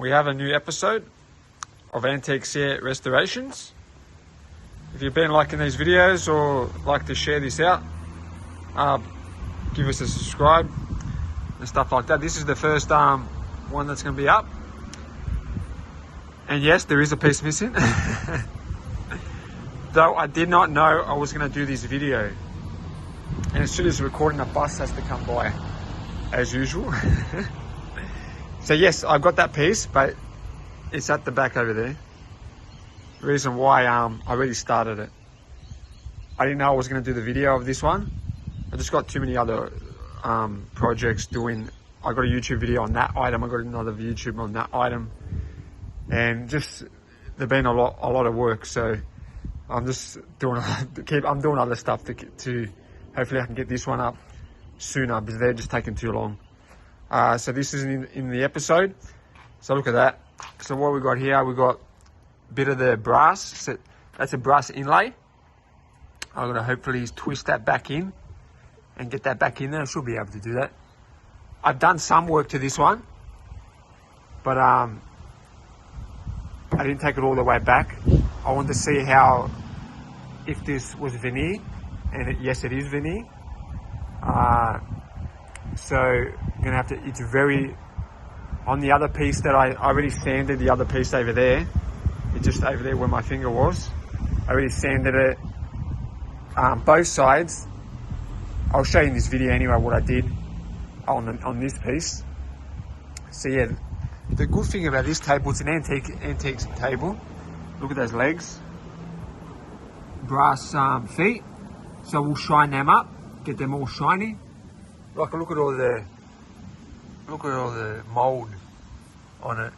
we have a new episode of Antique Set Restorations. If you've been liking these videos or like to share this out, give us a subscribe and stuff like that. This is the first one that's going to be up. And yes, there is a piece missing. Though I did not know I was going to do this video. And as soon as recording, a bus has to come by, as usual. So yes, I've got that piece, but it's at the back over there. The reason why I already started it. I didn't know I was going to do the video of this one. I just got too many other projects doing. I got a YouTube video on that item. I got another YouTube on that item, and just there's been a lot of work. So I'm just doing I'm doing other stuff to hopefully I can get this one up sooner, because they're just taking too long. So this is in the episode. So look at that. So what we got here, we got a bit of the brass. So that's a brass inlay. I'm gonna hopefully twist that back in and get that back in there. I should be able to do that. I've done some work to this one, but I didn't take it all the way back. I wanted to see if this was veneer, and yes, it is veneer. So I'm gonna have to. It's very on the other piece that I already sanded. The other piece over there, it's just over there where my finger was. I already sanded it. Both sides. I'll show you in this video anyway what I did on this piece. So yeah, the good thing about this table, it's an antique table. Look at those legs, brass feet. So we'll shine them up, get them all shiny. Like look at all the mold on it.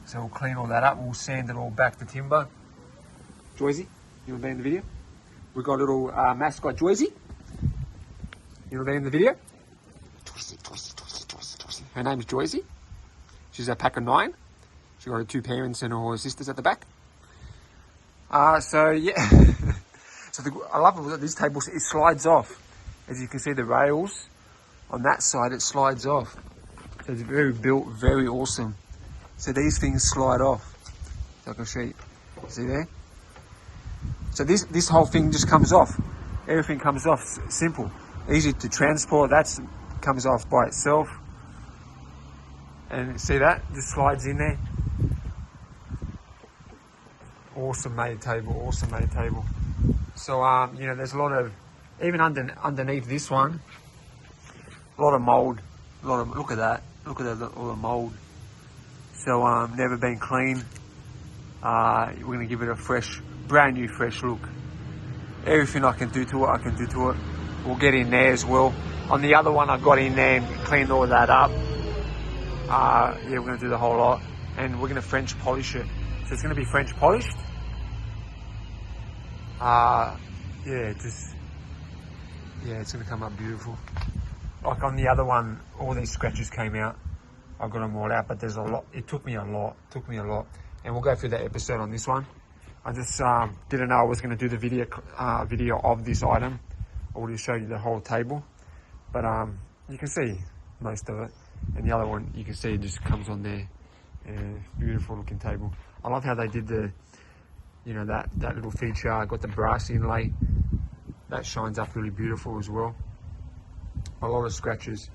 So we'll clean all that up. We'll sand it all back to timber. Joycey, you want to be in the video? We got a little mascot, Joycey. You want to be in the video? Joycey. Her name's Joycey. She's a pack of 9. She got her 2 parents and her sisters at the back. So yeah. So I love it. These tables, it slides off. As you can see, the rails on that side, it slides off. So it's very built, very awesome. So these things slide off. So I can show you. See there? So this whole thing just comes off. Everything comes off. Simple, easy to transport. That comes off by itself. And see that? Just slides in there. Awesome made table. Awesome made table. So you know, there's a lot of, even underneath this one, a lot of mold. Look at that. Look at all the mold. So never been cleaned. We're gonna give it a fresh, brand new, fresh look. Everything I can do to it, I can do to it. We'll get in there as well. On the other one, I got in there and cleaned all that up. Yeah, we're gonna do the whole lot, and we're gonna French polish it. So it's gonna be French polished. Yeah, it's gonna come up beautiful. Like on the other one, all these scratches came out. I got them all out, but there's a lot. It took me a lot. And we'll go through that episode on this one. I just didn't know I was going to do the video of this item. I would have showed you the whole table, but you can see most of it. And the other one, you can see it just comes on there. And beautiful looking table. I love how they did the, you know, that little feature. I got the brass inlay. That shines up really beautiful as well. A lot of scratches.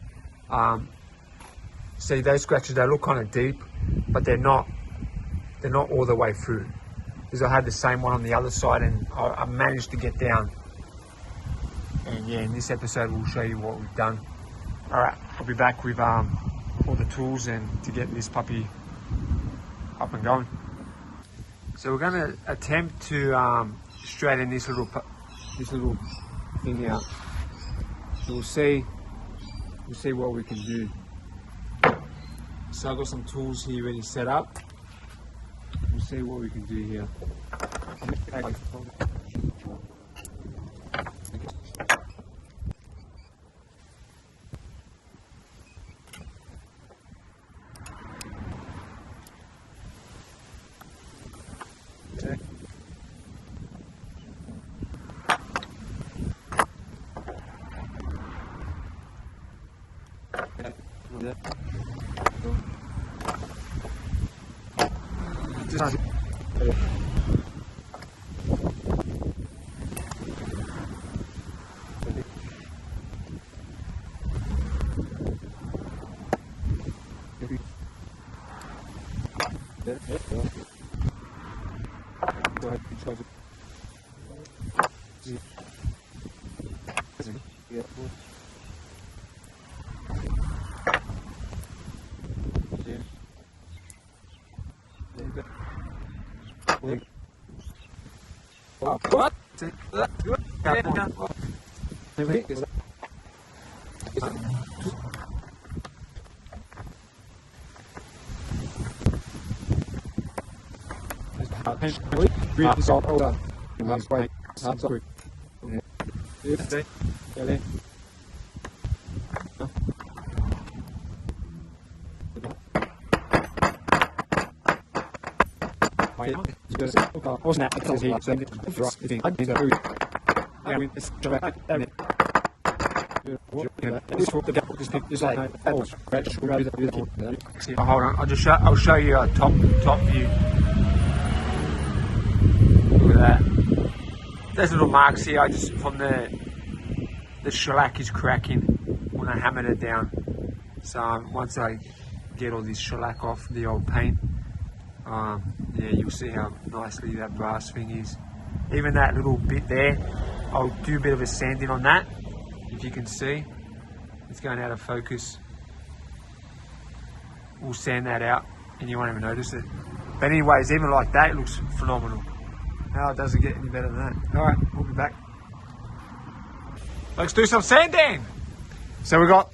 See, those scratches, they look kind of deep, but they're not all the way through. Because I had the same one on the other side, and I managed to get down. And yeah, in this episode we'll show you what we've done. All right, I'll be back with all the tools and to get this puppy up and going. So we're going to attempt to straighten this little thing out. So we'll see what we can do. So I've got some tools here ready set up. We'll see what we can do here. Hold on, I'll show you a top view. Look at that. There's little marks here. I just from the shellac is cracking when I hammered it down. So once I get all this shellac off the old paint, yeah, you'll see how nicely that brass thing is. Even that little bit there, I'll do a bit of a sanding on that. If you can see, it's going out of focus. We'll sand that out and you won't even notice it. But anyways, even like that, it looks phenomenal. How does it get any better than that? All right, we'll be back. Let's do some sanding. So we've got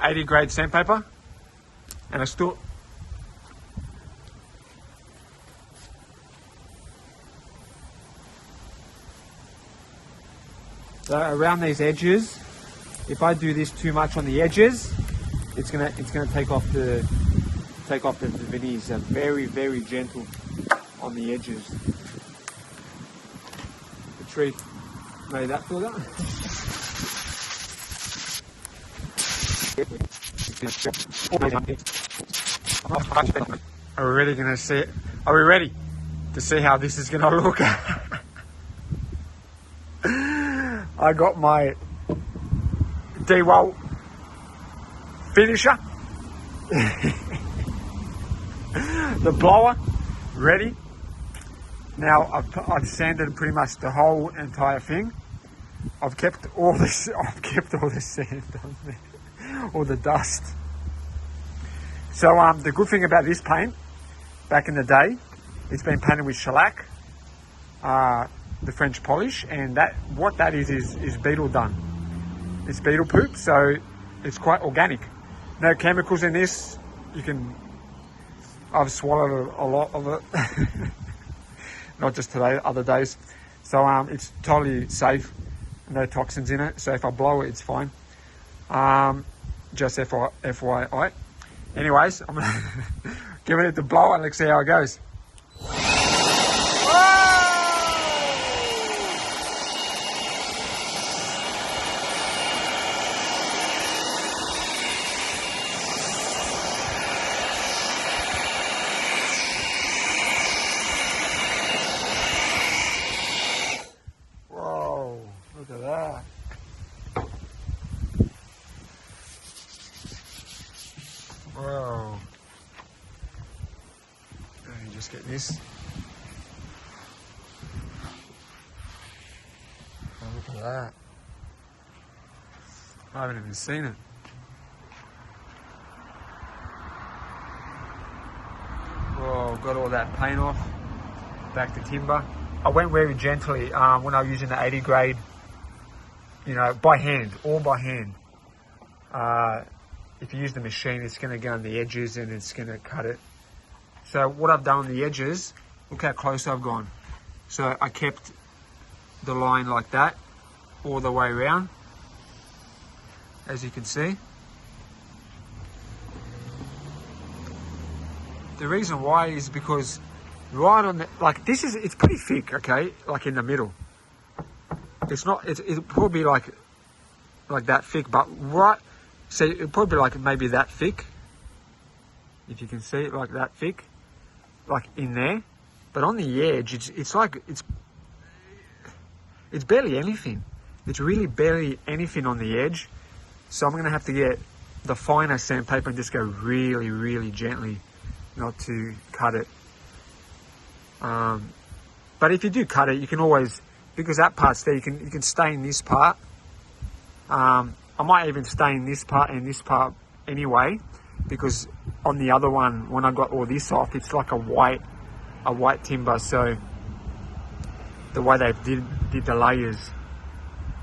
80 grade sandpaper and a still. So around these edges, if I do this too much on the edges, it's gonna take off the veneers. Very gentle on the edges. The tree made that feel that. Are we ready gonna see it? Are we ready to see how this is gonna look? I got my D-roll finisher, the blower, ready. Now I've sanded pretty much the whole entire thing. I've kept all the sand on there, all the dust. So the good thing about this paint, back in the day, it's been painted with shellac, the French polish, and what that is beetle done. It's beetle poop, so it's quite organic. No chemicals in this. I've swallowed a lot of it, not just today, other days. So it's totally safe, no toxins in it. So if I blow it, it's fine. Just FYI. Anyways, I'm gonna give it the blow and let's see how it goes. Look at that. Whoa. Let me just get this. Oh, look at that. I haven't even seen it. Whoa, got all that paint off. Back to timber. I went very gently when I was using the 80 grade. You know, by hand, all by hand. If you use the machine, it's going to go on the edges and it's going to cut it. So what I've done on the edges, look how close I've gone. So I kept the line like that all the way around, as you can see. The reason why is because right on the, like this is, it's pretty thick, okay, like in the middle. It's not, it'll probably be like that thick, but right, so it'll probably be like maybe that thick, if you can see it, like that thick. like in there, but on the edge, it's like it's barely anything. It's really barely anything on the edge. So I'm gonna have to get the finer sandpaper and just go really, really gently, not to cut it. But if you do cut it, you can always, because that part's there, you can stain this part. I might even stain this part and this part anyway, because on the other one, when I got all this off, it's like a white timber. So the way they did the layers,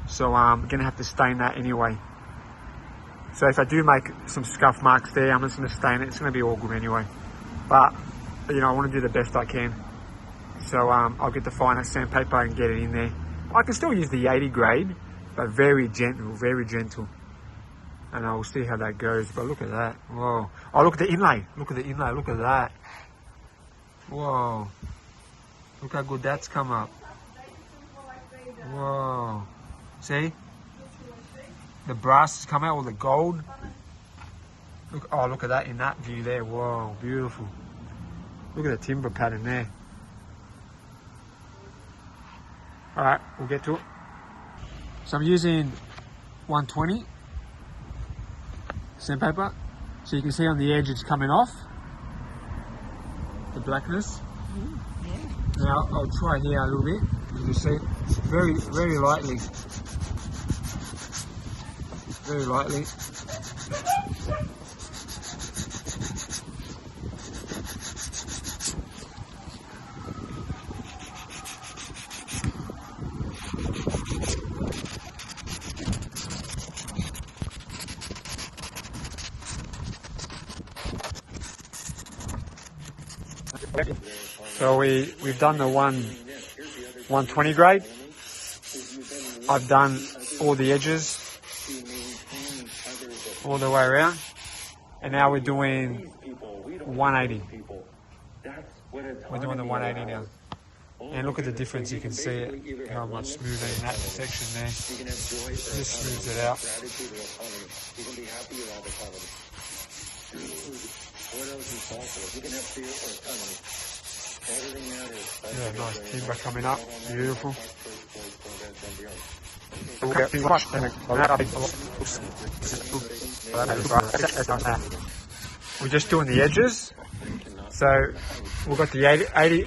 so I'm gonna have to stain that anyway. So if I do make some scuff marks there, I'm just gonna stain it. It's gonna be all good anyway. But you know, I want to do the best I can. So I'll get the finer sandpaper and get it in there. I can still use the 80 grade, but very gentle, very gentle. And I'll see how that goes. But look at that. Whoa. Oh, look at the inlay. Look at the inlay. Look at that. Whoa. Look how good that's come up. Whoa. See? The brass has come out, all the gold. Look, oh, look at that in that view there. Whoa, beautiful. Look at the timber pattern there. All right, we'll get to it. So I'm using 120 sandpaper. So you can see on the edge it's coming off, the blackness. Now I'll try here a little bit. You can see very, very lightly. Very lightly. So we've done the 120 grade. I've done all the edges all the way around, and now we're doing 180. We're doing the 180 now, and look at the difference. You can see it, how much smoother in that section there. Just smooths it out. Yeah, nice timber coming up, beautiful. We're just doing the edges. So we've got the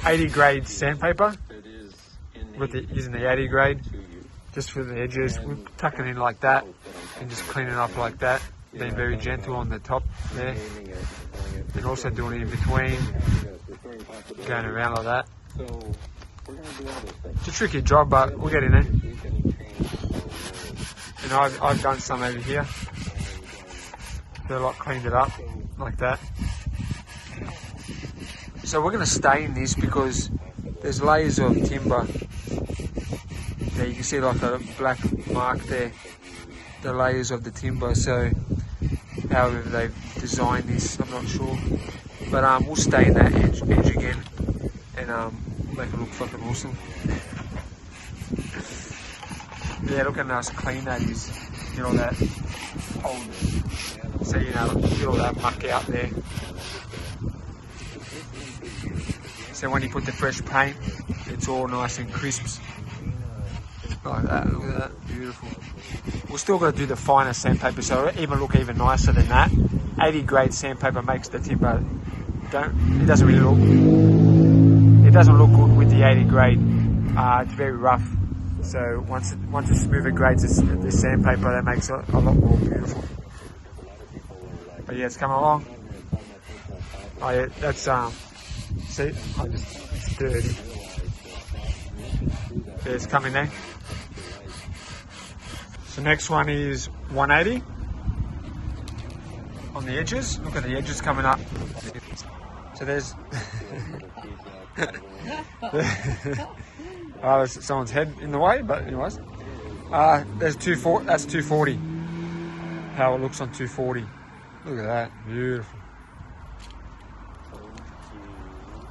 80 grade sandpaper. We're using the 80 grade just for the edges. We're tucking in like that and just cleaning up like that. Being very gentle on the top there. And also doing it in between. Going around like that. It's a tricky job, but we'll get in there. And I've done some over here. They're like cleaned it up like that. So we're going to stain this because there's layers of timber. There you can see like a black mark there. The layers of the timber. So however they've designed this, I'm not sure. But we'll stain that edge again and make it look fucking awesome. Yeah, look how nice clean that is. Get all that old, so you know, get all that muck out there. So when you put the fresh paint, it's all nice and crisp. Like that, look at that, beautiful. We're still got to do the finer sandpaper, so it'll even look even nicer than that. 80 grade sandpaper makes the timber, it doesn't look good with the 80 grade. It's very rough. So once it's smoother grades, the sandpaper, that makes it a lot more beautiful. But yeah, it's coming along. Oh yeah, that's see, it's dirty. Yeah, it's coming there. So next one is 180 on the edges. Look at the edges coming up. So there's there's someone's head in the way, but anyways, there's 240. That's 240. How it looks on 240. Look at that, beautiful.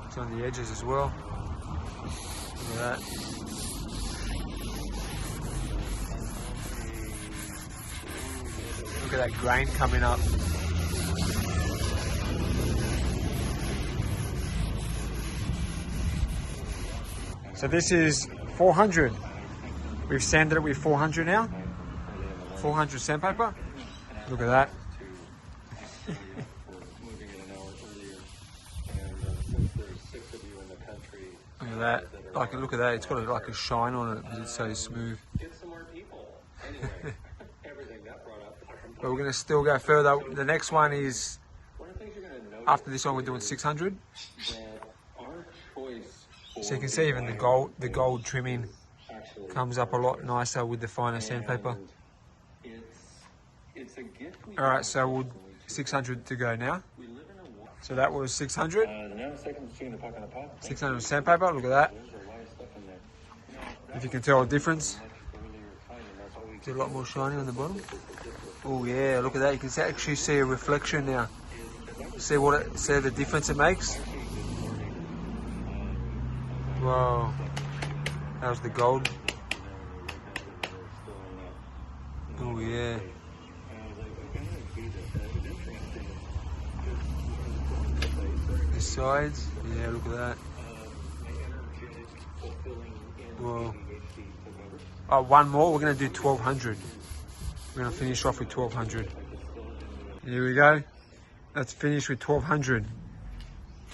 It's on the edges as well. Look at that. Look at that grain coming up. So this is 400. We've sanded it with 400 now. 400 sandpaper. Look at that. Look at that. Like, look at that. It's got like a shine on it, but it's so smooth. But we're going to still go further. The next one is, after this one, we're doing 600. So you can see even the gold trimming comes up a lot nicer with the finer sandpaper. All right, so we'll 600 to go now. So that was 600. 600 sandpaper. Look at that. If you can tell the difference, it's a lot more shiny on the bottom. Oh yeah, look at that. You can actually see a reflection now. See the difference it makes. Wow, that was the gold. Oh yeah. The sides, yeah, look at that. Whoa. Oh, one more. We're going to do 1200. We're going to finish off with 1200. Here we go. Let's finish with 1200.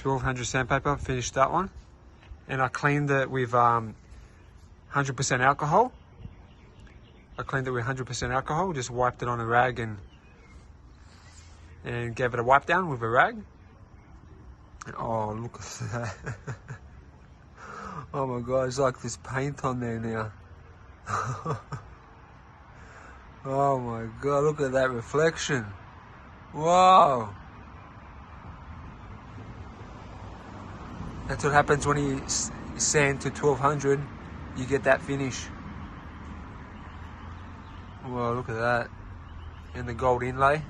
1200 sandpaper. Finished that one. And I cleaned it with 100% alcohol. I cleaned it with 100% alcohol. Just wiped it on a rag and gave it a wipe down with a rag. Oh, look at that. Oh my God, it's like there's paint on there now. Oh my God, look at that reflection. Wow. That's what happens when you sand to 1200. You get that finish. Wow, look at that. And the gold inlay.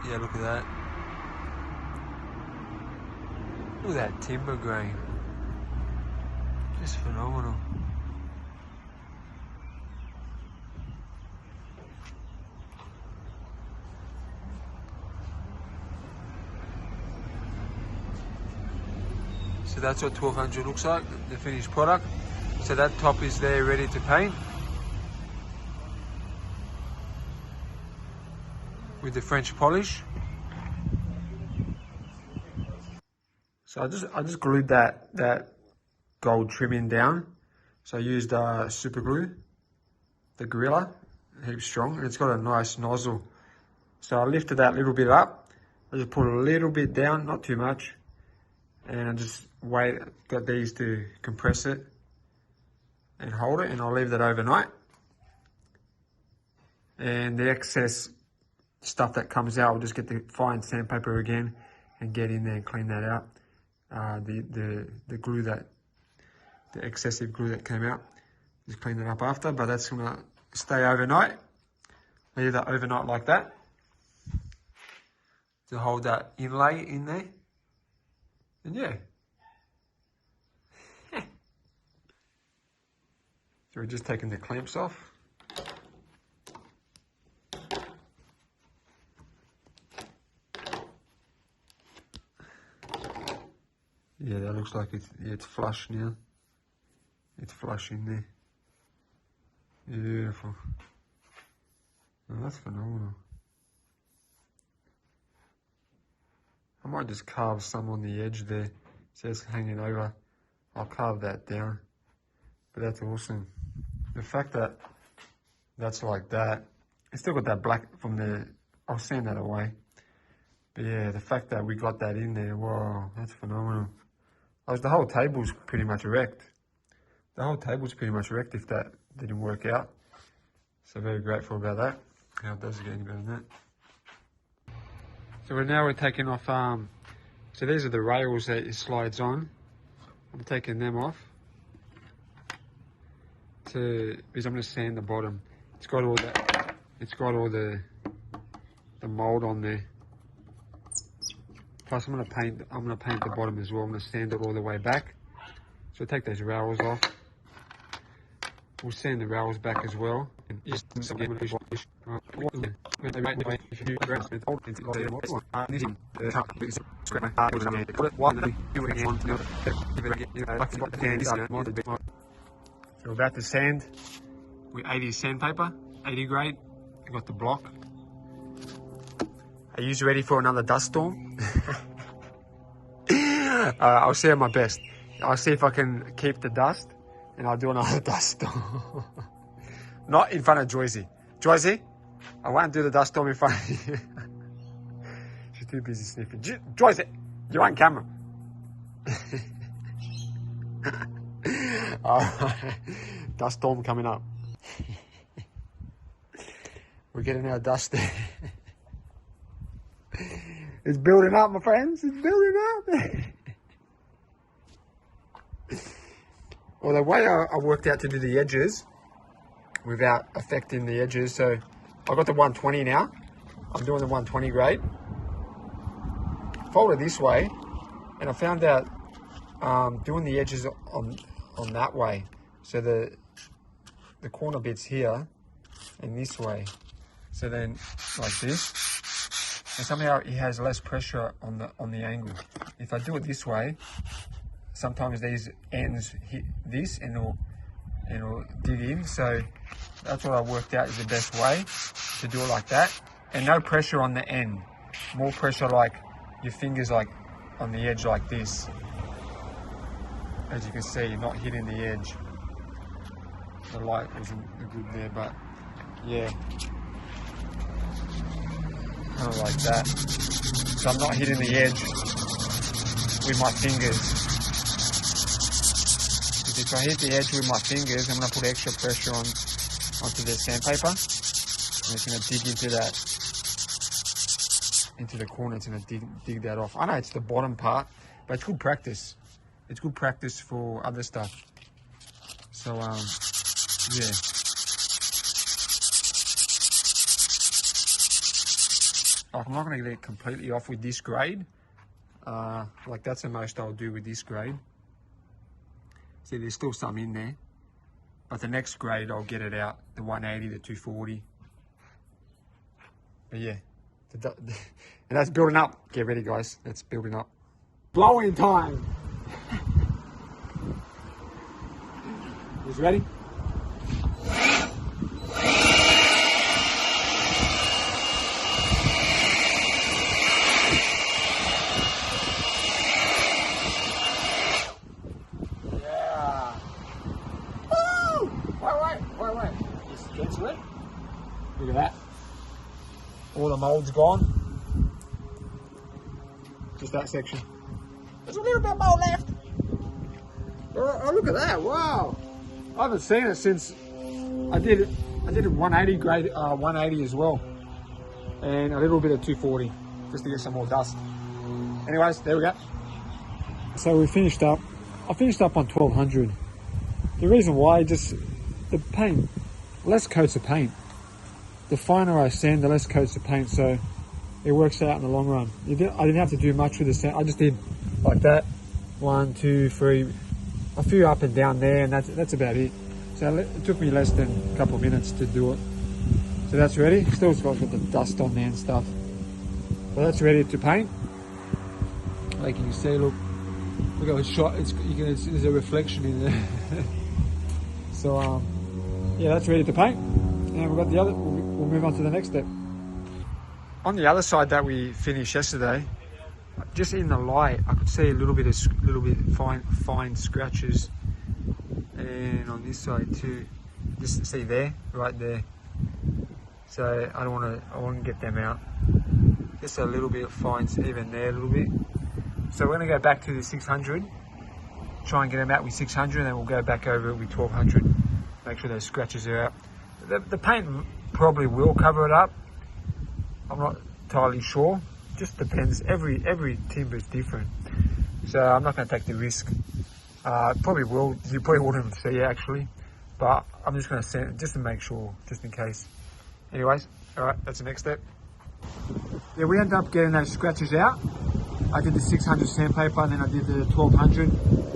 Yeah, look at that. Look at that timber grain. Just phenomenal. So that's what 1200 looks like, the finished product. So that top is there ready to paint. With the French polish. So I just glued that gold trimming down. So I used super glue, the Gorilla, heaps strong, and it's got a nice nozzle. So I lifted that little bit up. I just put a little bit down, not too much, and I just got these to compress it and hold it, and I'll leave that overnight. And the excess stuff that comes out, we'll just get the fine sandpaper again and get in there and clean that out. The glue the excessive glue that came out, just clean it up after, but that's gonna stay overnight. Leave that overnight like that to hold that inlay in there. And yeah. So we're just taking the clamps off. Yeah, that looks like it's flush now. It's flush in there. Beautiful. Oh, that's phenomenal. I might just carve some on the edge there. It says hanging over. I'll carve that down. But that's awesome. The fact that that's like that. It's still got that black from the... I'll sand that away. But yeah, the fact that we got that in there, whoa, that's phenomenal. The whole table's pretty much wrecked. The whole table's pretty much wrecked if that didn't work out. So very grateful about that. How it does get any better than that. So we're taking off, so these are the rails that it slides on. I'm taking them off because I'm going to sand the bottom. It's got all the mold on there. Plus I'm going to paint the bottom as well. I'm going to sand it all the way back. So take those rails off. We'll sand the rails back as well. And just so we're about to sand with 80 sandpaper, 80 grade. I got the block. Are you ready for another dust storm? I'll see my best. I'll see if I can keep the dust, and I'll do another dust storm. Not in front of Joycey. Joycey, I won't do the dust storm in front of you. She's too busy sniffing. Joycey, you're on camera. Alright, dust storm coming up. We're getting our dust there. It's building up, my friends. It's building up. Well, the way I worked out to do the edges without affecting the edges, so I got the 120 now. I'm doing the 120 grade. Fold it this way, and I found out doing the edges on that way. So the corner bit's here and this way. So then like this. And somehow it has less pressure on the angle. If I do it this way, sometimes these ends hit this and it'll dig in. So that's what I worked out is the best way to do it like that. And no pressure on the end. More pressure like your fingers like on the edge like this. As you can see, you're not hitting the edge. The light isn't good there, but yeah. Kind of like that. So I'm not hitting the edge with my fingers. Because if I hit the edge with my fingers, I'm going to put extra pressure onto the sandpaper. And it's going to dig into the corner. It's going to dig that off. I know it's the bottom part, but it's good practice. It's good practice for other stuff. So, yeah. I'm not going to get it completely off with this grade. Like that's the most I'll do with this grade. See, there's still some in there. But the next grade, I'll get it out. The 180, the 240. But yeah. And that's building up. Get ready, guys. That's building up. Blowing time. You ready? Look at that. All the mold's gone. Just that section. There's a little bit more left. Oh, look at that. Wow. I haven't seen it since I did a 180 grade, 180 as well. And a little bit of 240 just to get some more dust. Anyways, there we go. So we finished up. I finished up on 1200. The reason why, just the paint, less coats of paint. The finer I sand, the less coats of paint, so it works out in the long run. I didn't have to do much with the sand. I just did like that, 1, 2, 3, a few up and down there, and that's about it. So it took me less than a couple of minutes to do it. So that's ready. Still got the dust on there and stuff. Well, that's ready to paint. Like you can see, look how it's shot. There's a reflection in there. So yeah, that's ready to paint. And we've got the other. We'll move on to the next step. On the other side that we finished yesterday, just in the light, I could see a little bit fine scratches, and on this side too. Just see there, right there. So I want to get them out. Just a little bit of fines, even there a little bit. So we're going to go back to the 600, try and get them out with 600, and then we'll go back over it with 1200. Make sure those scratches are out. The paint probably will cover it up. I'm not entirely sure. Just depends. Every timber is different, so I'm not going to take the risk. Probably will. You probably wouldn't see it actually, but I'm just going to sand it just to make sure, just in case. Anyways, all right, that's the next step. Yeah, we ended up getting those scratches out. I did the 600 sandpaper, and then I did the 1200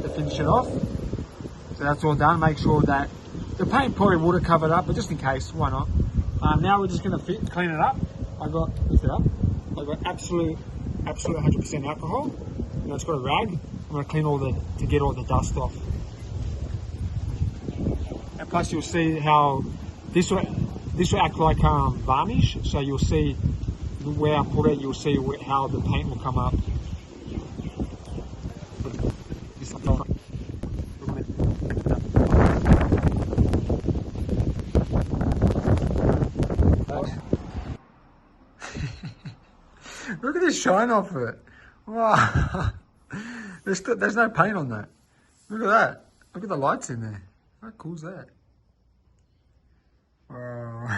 to finish it off. So that's all done. Make sure that The paint probably would have covered up, but just in case, why not? Now we're just going to clean it up. Lift it up. I got absolute 100% alcohol. And it's got a rag. I'm going to clean to get all the dust off. And plus you'll see how this will act like varnish. So you'll see where I put it, you'll see how the paint will come up. Look at the shine off it. Wow. There's no paint on that. Look at that. Look at the lights in there. How cool is that? Wow.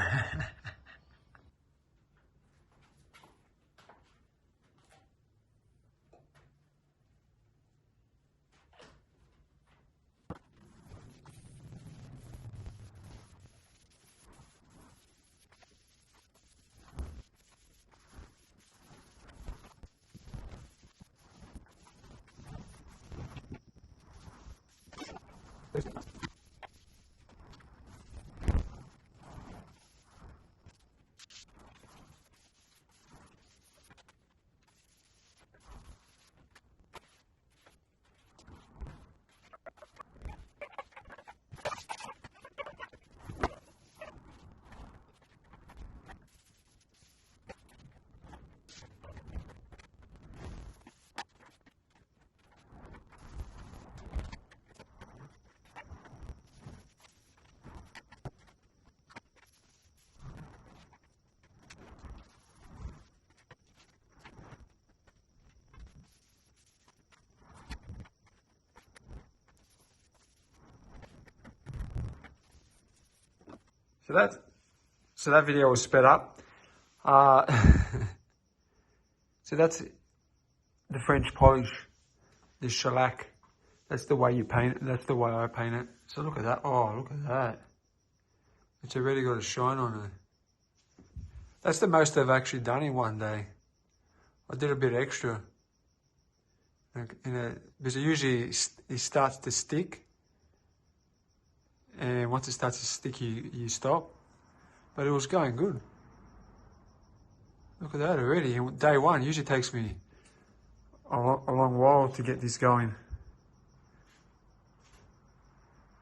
So that video was sped up. So that's the French polish, the shellac. That's the way you paint it. That's the way I paint it. So look at that. Oh, look at that. It's already got a shine on it. That's the most I've actually done in one day. I did a bit extra. Because it starts to stick. And once it starts to stick, you stop. But it was going good. Look at that already. Day one usually takes me a long while to get this going.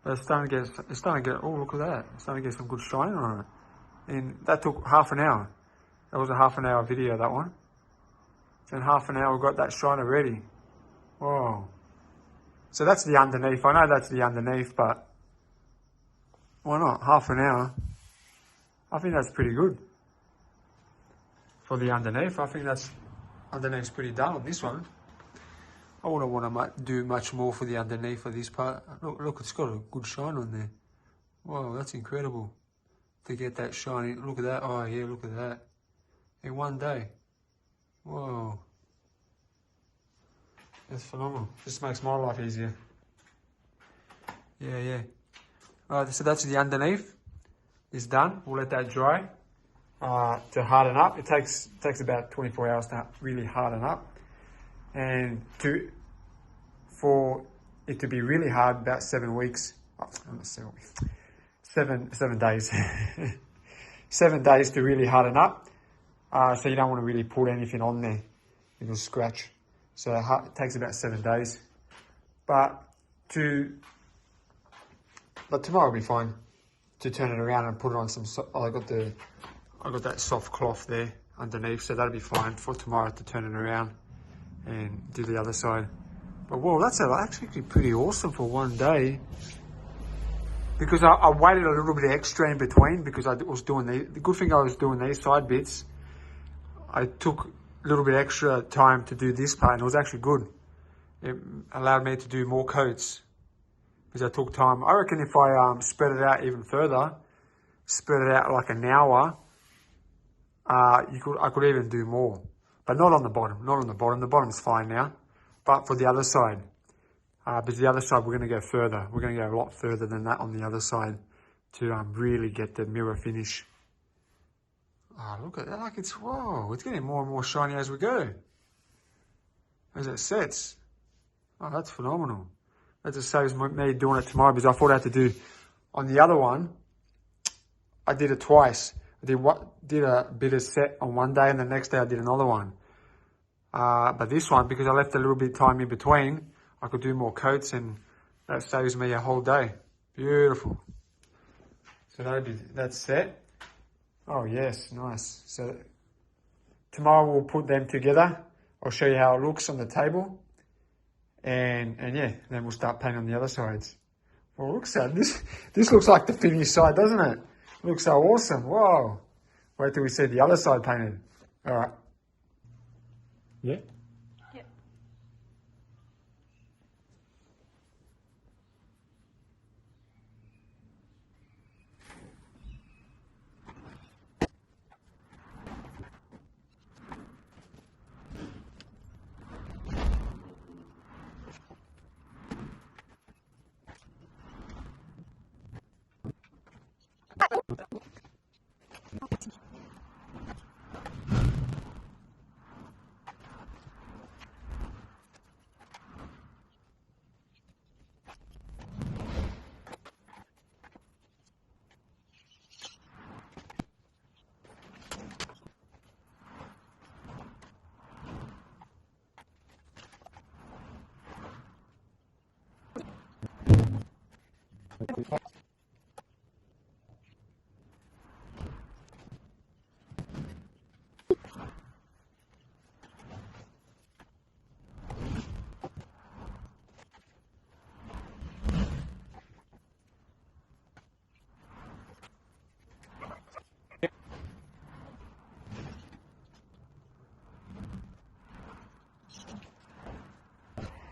But it's starting to get, oh, look at that. It's starting to get some good shine on it. And that took half an hour. That was a half an hour video, that one. In half an hour, we got that shine already. Whoa. So that's the underneath. I know that's the underneath, but why not? Half an hour. I think that's pretty good. For the underneath, I think that's underneath's pretty done on this one. I wouldn't want to do much more for the underneath of this part. Look, it's got a good shine on there. Wow, that's incredible. To get that shiny, look at that. Oh yeah, look at that. In one day. Whoa. That's phenomenal. Just makes my life easier. Yeah. Alright, so that's the underneath. It's done. We'll let that dry to harden up. It takes about 24 hours to really harden up. And for it to be really hard, about 7 weeks. Oh, not 7 weeks. 7 days. 7 days to really harden up. So you don't want to really put anything on there. It'll scratch. So it takes about 7 days. But tomorrow will be fine to turn it around and put it on some. I got that soft cloth there underneath, so that'll be fine for tomorrow to turn it around and do the other side. But whoa, that's actually pretty awesome for one day. Because I waited a little bit extra in between because I was doing the good thing I was doing these side bits. I took a little bit extra time to do this part, and it was actually good. It allowed me to do more coats because I took time. I reckon if I spread it out even further, spread it out like an hour, I could even do more. But not on the bottom, not on the bottom. The bottom's fine now. But for the other side, because the other side we're going to go further. We're going to go a lot further than that on the other side to really get the mirror finish. Oh, look at that, like whoa, it's getting more and more shiny as we go. As it sets. Oh, that's phenomenal. That just saves me doing it tomorrow because I thought I had to do On the other one, I did it twice. I did a bit of set on one day, and the next day I did another one. But this one, because I left a little bit of time in between, I could do more coats, and that saves me a whole day. Beautiful. So that's set. Oh yes, nice. So tomorrow we'll put them together. I'll show you how it looks on the table. And yeah, then we'll start painting on the other sides. Well, looks at this looks like the finished side, doesn't it? Looks so awesome. Whoa. Wait till we see the other side painted. All right. Yeah? Yeah.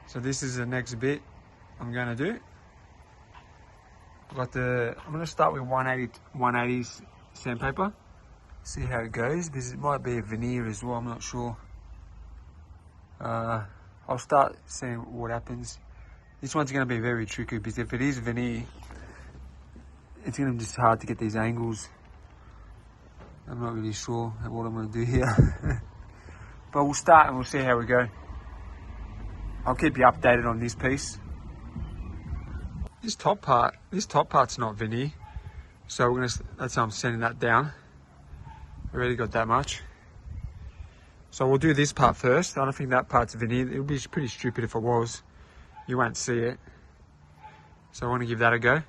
So this is the next bit I'm going to do. I'm going to start with 180 sandpaper. See how it goes, because it might be a veneer as well, I'm not sure. I'll start seeing what happens. This one's going to be very tricky, because if it is veneer, it's going to be just hard to get these angles. I'm not really sure what I'm going to do here. But we'll start and we'll see how we go. I'll keep you updated on this piece. This top part's not veneer, so that's how I'm sending that down. Already got that much. So we'll do this part first. I don't think that part's veneer. It would be pretty stupid if it was. You won't see it. So I want to give that a go, and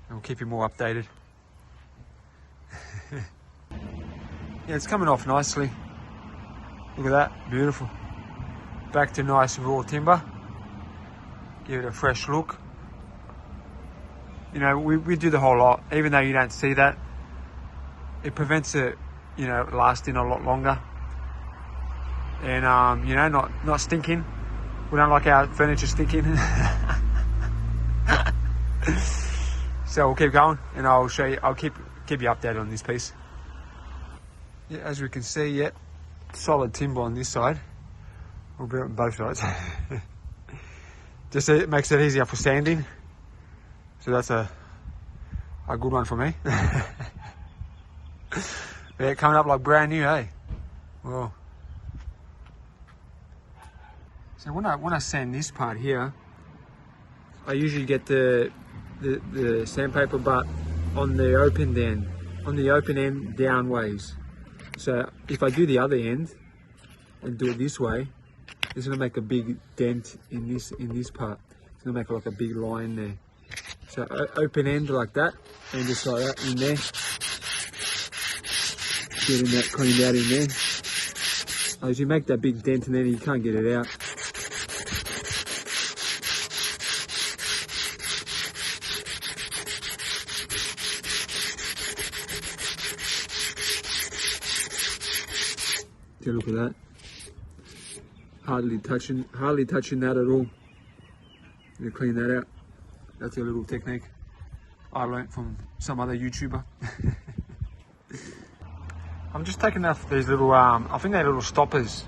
we'll keep you more updated. Yeah, it's coming off nicely. Look at that, beautiful. Back to nice raw timber. Give it a fresh look. You know, we do the whole lot, even though you don't see that. It prevents it, you know, lasting a lot longer. And, you know, not stinking. We don't like our furniture stinking. So we'll keep going, and I'll show you, I'll keep you updated on this piece. Yeah, as we can see, yeah, solid timber on this side. We'll be on both sides. Just it makes it easier for sanding. So that's a good one for me. Yeah, coming up like brand new, hey? Well, so when I sand this part here, I usually get the sandpaper, but on the open end down ways. So if I do the other end and do it this way, it's gonna make a big dent in this part. It's gonna make like a big line there. So open end like that, and just like that in there. Getting that cleaned out in there. As you make that big dent and then you can't get it out. Okay, look at that. Hardly touching that at all. You clean that out. That's a little technique I learnt from some other YouTuber. I'm just taking off these little, I think they're little stoppers.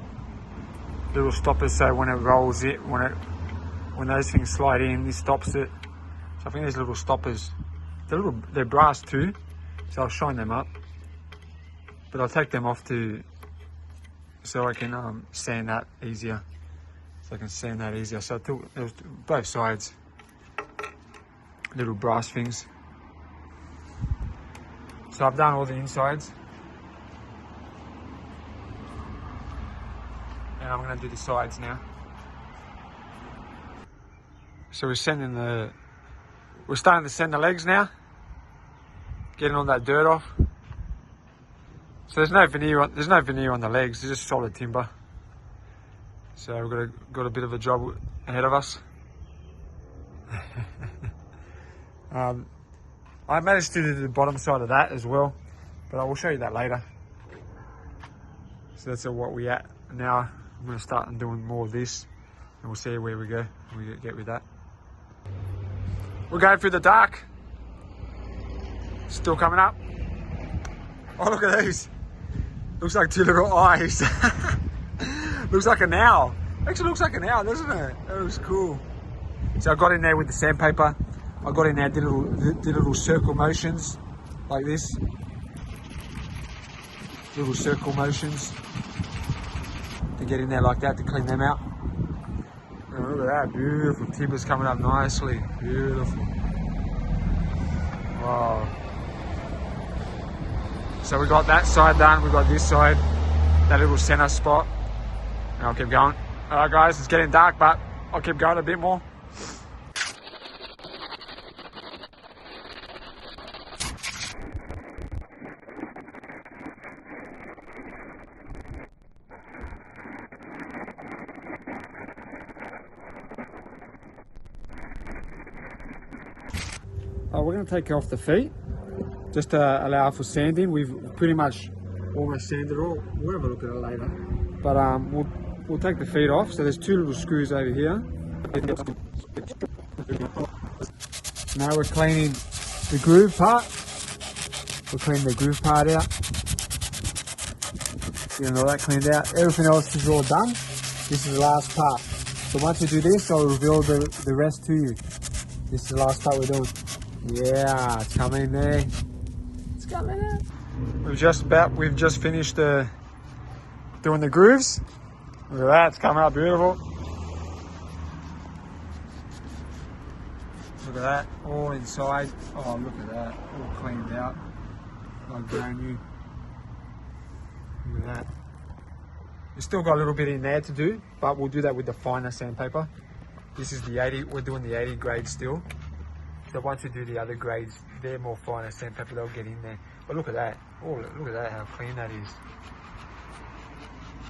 Little stoppers, so when it rolls it, when those things slide in, this stops it. So I think there's little stoppers. They're brass too, so I'll shine them up. But I'll take them off so I can sand that easier. So I took both sides, little brass things. So I've done all the insides. And I'm going to do the sides now. So we're starting to send the legs now. Getting all that dirt off. So there's no veneer on the legs, it's just solid timber. So we've got a bit of a job ahead of us. I managed to do the bottom side of that as well, but I will show you that later. So that's what we at now. I'm going to start doing more of this, and we'll see where we go when we get with that. We're going through the dark. Still coming up. Oh, look at these. Looks like two little eyes. Looks like an owl. Actually looks like an owl, doesn't it? That looks cool. So I got in there with the sandpaper. I got in there, did little circle motions like this. Little circle motions to get in there like that to clean them out. Oh, look at that, beautiful timber's coming up nicely. Beautiful. Wow. So we got that side done, we got this side, that little center spot, and I'll keep going. Alright guys, it's getting dark, but I'll keep going a bit more. We're going to take off the feet just to allow for sanding. We've pretty much almost sanded it all. We'll have a look at it later. But we'll take the feet off. So there's two little screws over here. Now we're cleaning the groove part. We're cleaning the groove part out. Getting all that cleaned out. Everything else is all done. This is the last part. So once we do this, I'll reveal the rest to you. This is the last part we're doing. Yeah, it's coming there. It's coming out. We've just finished doing the grooves. Look at that, it's coming out beautiful. Look at that, all inside. Oh, look at that, all cleaned out, like brand new. Look at that. We've still got a little bit in there to do, but we'll do that with the finer sandpaper. This is the 80, we're doing the 80 grade still. So once we do the other grades, they're more finer sandpaper, they'll get in there. But look at that. Oh, look at that, how clean that is.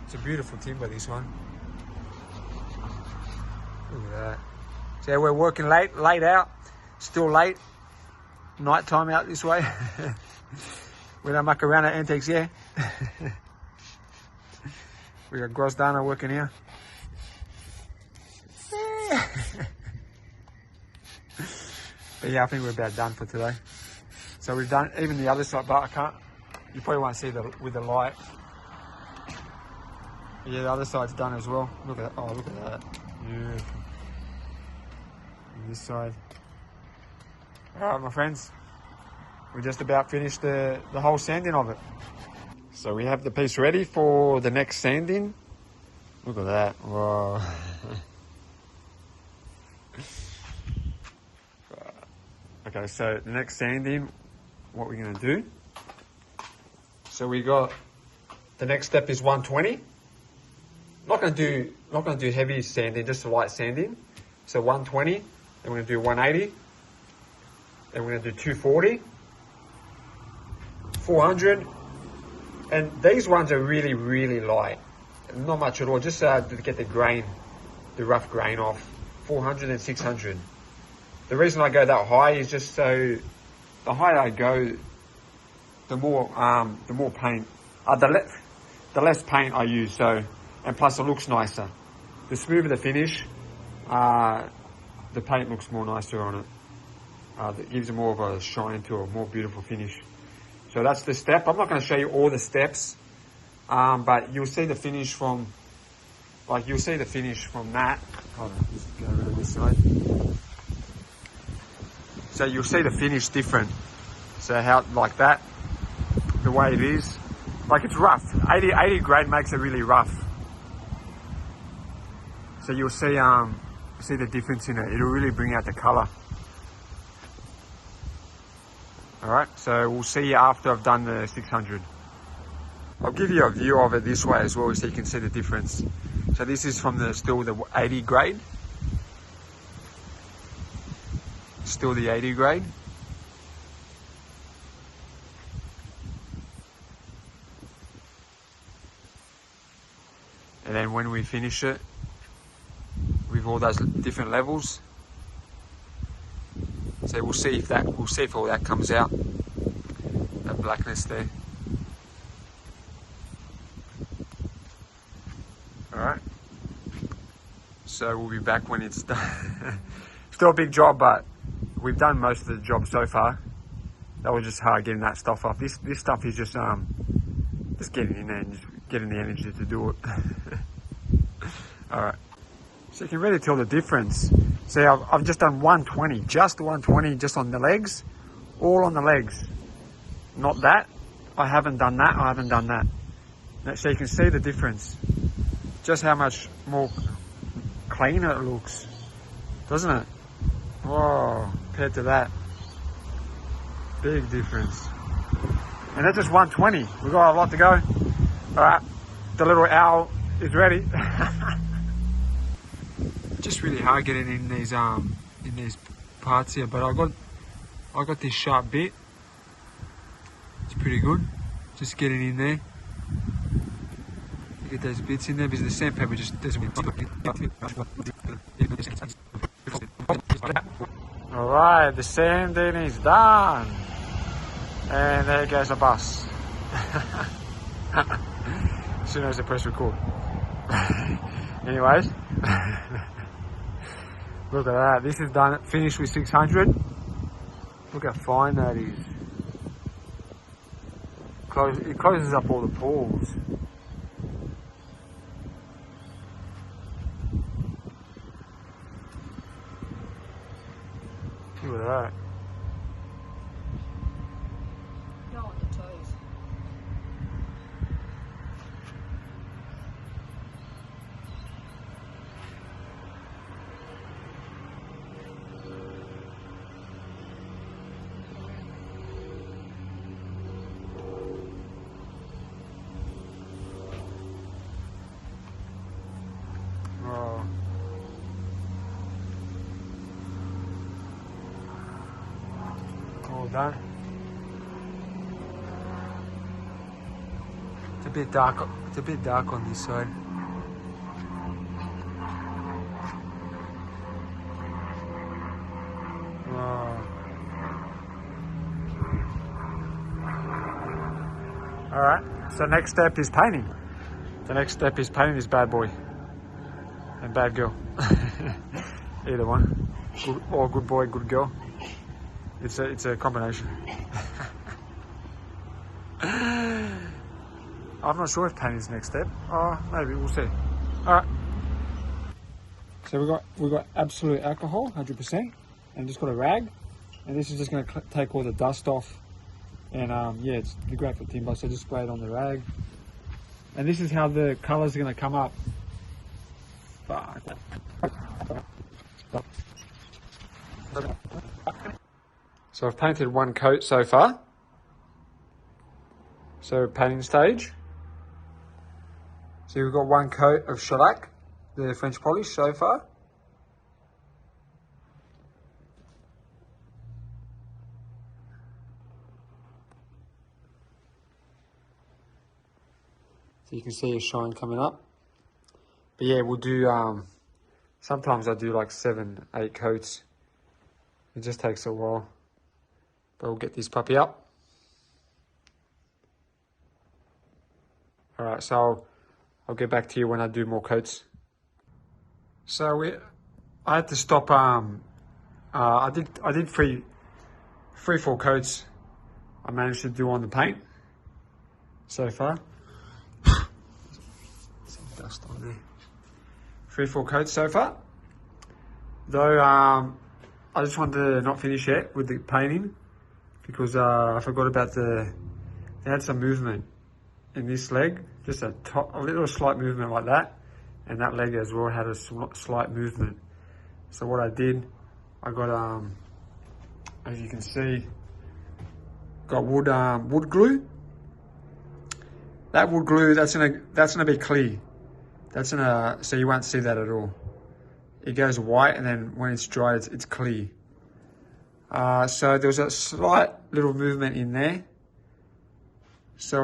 It's a beautiful timber, this one. Look at that. So we're working late out. Still late. Night time out this way. We don't muck around at Antiques, yeah. We got Grosdana working here. But yeah, I think we're about done for today. So we've done even the other side, but I can't. You probably won't see with the light. Yeah, the other side's done as well. Look at that. Oh, look at that. Beautiful. And this side. All right, my friends. We just about finished the whole sanding of it. So we have the piece ready for the next sanding. Look at that. Whoa. Okay, so the next sanding, what we're going to do. So we got, the next step is 120. Not going to do heavy sanding, just light sanding. So 120, then we're going to do 180. Then we're going to do 240, 400. And these ones are really, really light. Not much at all, just to get the grain, the rough grain off. 400 and 600. The reason I go that high is just so the higher I go, the more paint, the less paint I use. So, and plus it looks nicer. The smoother the finish, the paint looks more nicer on it. It gives it more of a shine to a more beautiful finish. So that's the step. I'm not going to show you all the steps, but you'll see the finish from, that. Hold on, just go over to this side. So you'll see the finish different. So how, like that, the way it is. Like it's rough. 80 grade makes it really rough. So you'll see the difference in it. It'll really bring out the color. All right, so we'll see you after I've done the 600. I'll give you a view of it this way as well so you can see the difference. So this is from still the 80 grade. Still the 80 grade. And then when we finish it with all those different levels, so we'll see if all that comes out, that blackness there. All right. So we'll be back when it's done. Still a big job, but we've done most of the job so far. That was just hard getting that stuff off. This stuff is just getting in there and just getting the energy to do it. All right. So you can really tell the difference. See, I've just done 120, just 120, just on the legs, all on the legs. Not that. I haven't done that. I haven't done that. So you can see the difference. Just how much more cleaner it looks, doesn't it? Whoa, compared to that. Big difference. And that's just 120. We've got a lot to go. All right, the little owl is ready. Just really hard getting in these parts here, but I got this sharp bit. It's pretty good. Just getting in there. Get those bits in there because the sandpaper just doesn't. All right, the sanding is done, and there goes a bus. As soon as I press record. Anyways, look at that. This is done. Finished with 600. Look how fine that is. It closes up all the pores. Look at that. Go on the toes. Oh. All done. It's a bit dark. It's a bit dark on this side. Oh. All right. So next step is painting. The next step is painting this bad boy and bad girl. Either one. Good, or good boy, good girl. It's a combination. I'm not sure if painting is the next step. Oh, maybe we'll see. All right. So we got absolute alcohol, 100%, and just got a rag, and this is just going to take all the dust off. And yeah, it's great for timber. So just spray it on the rag, and this is how the colours are going to come up. Fuck. So I've painted one coat so far. So painting stage. So we've got one coat of shellac, the French polish so far. So you can see a shine coming up. But yeah, we'll do, sometimes I do like 7, 8 coats. It just takes a while. But we'll get this puppy up. All right, so I'll get back to you when I do more coats. So I had to stop. I did 4 coats. I managed to do on the paint so far. Some dust on there. 4 coats so far. Though I just wanted to not finish yet with the painting because I forgot about they had some movement in this leg, just a little slight movement like that, and that leg as well had a slight movement. So what I did, I got as you can see, got wood glue. That wood glue, that's gonna be clear. So you won't see that at all. It goes white, and then when it's dry, it's clear. So there was a slight little movement in there. So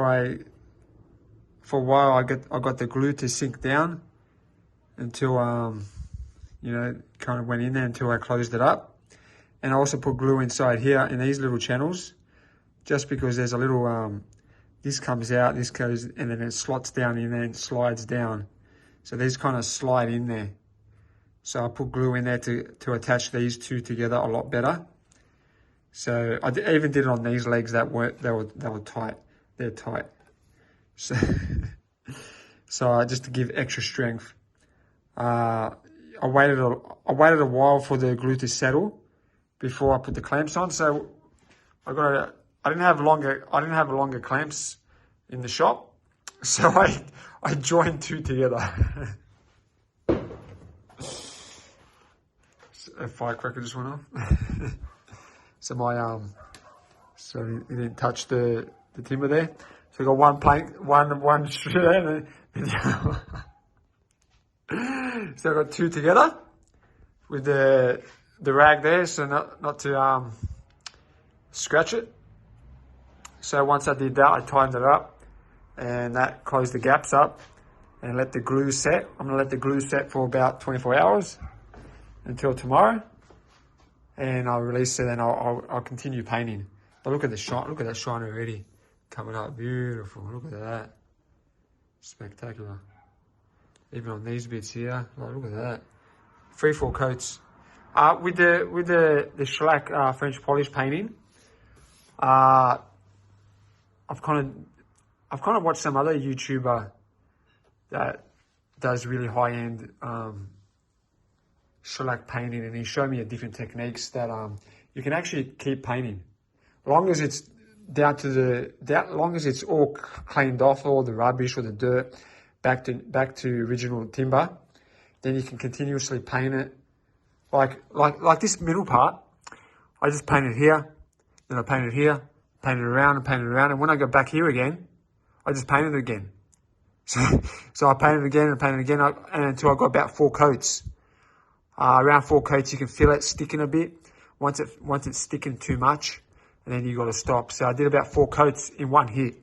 for a while, I got the glue to sink down until, you know, kind of went in there until I closed it up. And I also put glue inside here in these little channels, just because there's a little, this comes out, this goes, and then it slots down in there and slides down. So these kind of slide in there. So I put glue in there to attach these two together a lot better. So I even did it on these legs they were tight. They're tight. So, just to give extra strength. I waited a while for the glue to settle before I put the clamps on. So I didn't have longer clamps in the shop, so I joined two together. A firecracker just went off. So so it didn't touch the timber there. So I got one plank, one straight there, so I got two together with the rag there, so not to scratch it. So once I did that, I tightened it up, and that closed the gaps up, and let the glue set. I'm gonna let the glue set for about 24 hours until tomorrow, and I'll release it, and I'll continue painting. But look at the shine, look at that shine already coming up, beautiful. Look at that, spectacular. Even on these bits here, like, look at that. 3-4 coats. With the shellac French polish painting, I've kind of watched some other YouTuber that does really high end shellac painting, and he showed me different techniques that you can actually keep painting, long as it's long as it's all cleaned off, all the rubbish or the dirt back to original timber. Then you can continuously paint it, like this middle part. I just painted here, then I painted here, painted around and painted around, and when I go back here again, I just painted it again. So I painted again and painted again, and until I got about 4 coats. Around 4 coats, you can feel it sticking a bit. Once it's sticking too much, and then you got to stop. So I did about 4 coats in one hit,